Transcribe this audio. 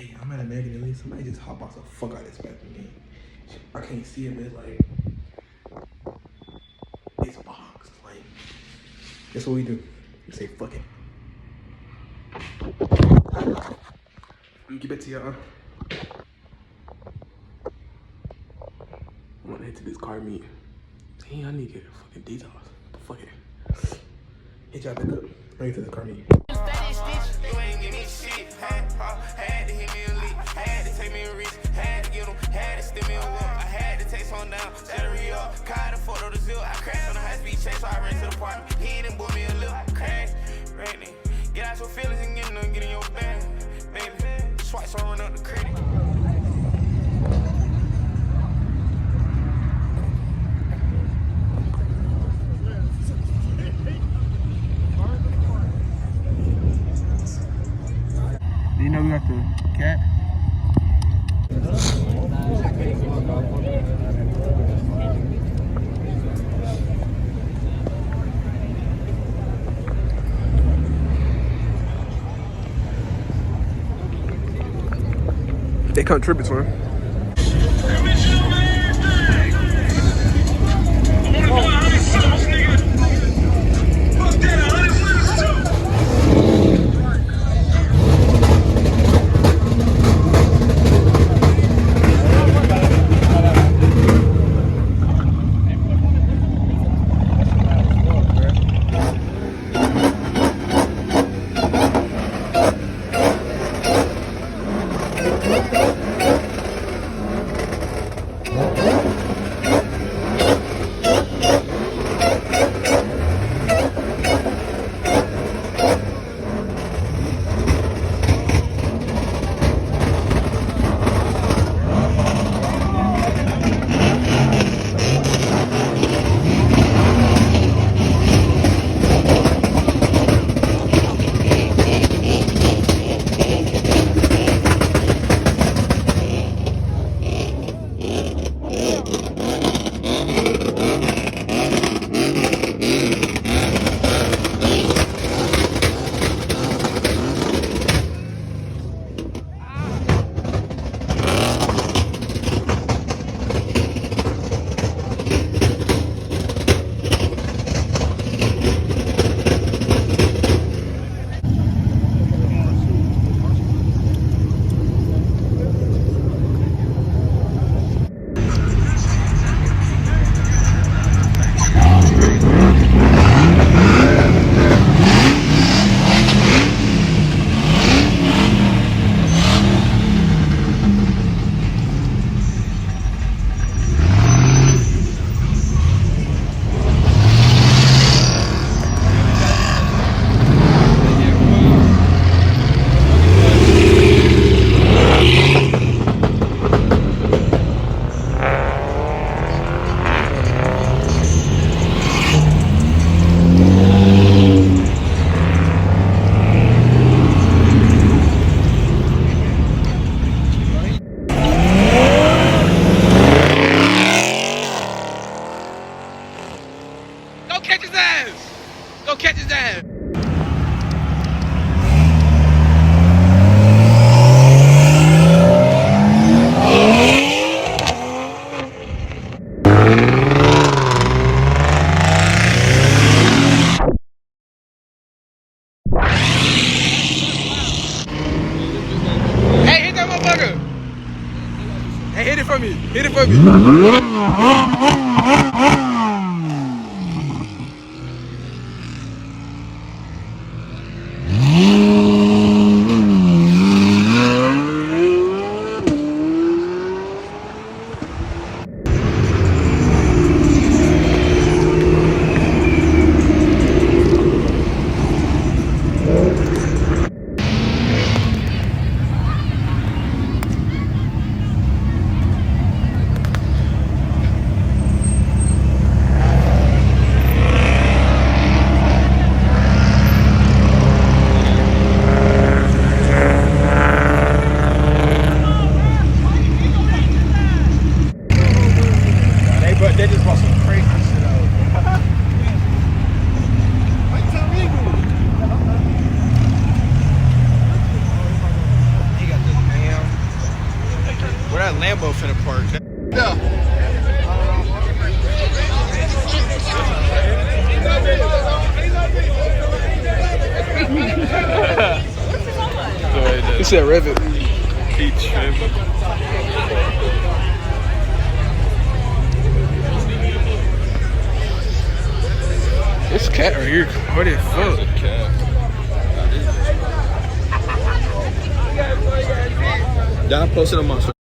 Hey, I'm at a negative. Somebody just hot box the fuck out of this bathroom game. I can't see it, but it's like it's boxed. Like that's what we do. We say fuck it. Let me get back to y'all. I'm gonna head to this car meet. Dang, I need to get a fucking detox. Fuck it. Hit y'all back up. Bring it to the car meet. You ain't give me shit, had to hit me a lick, had to take me a risk, had to get him, had to stem me a walk, I had to take some down, battery up, caught the photo the zip, I crashed on a high-speed chase, so I ran to the park, he done bought me a little crash, ready, get out your feelings and get in your bag, baby, swipe so I run up the credit. You know we got the cat. They come tripping, man. Hit it for me. Hit it for me. Lambo finna park. Yeah. He said Rivet. Peach Rivet. This cat right here, what the fuck? Yeah, I posted on my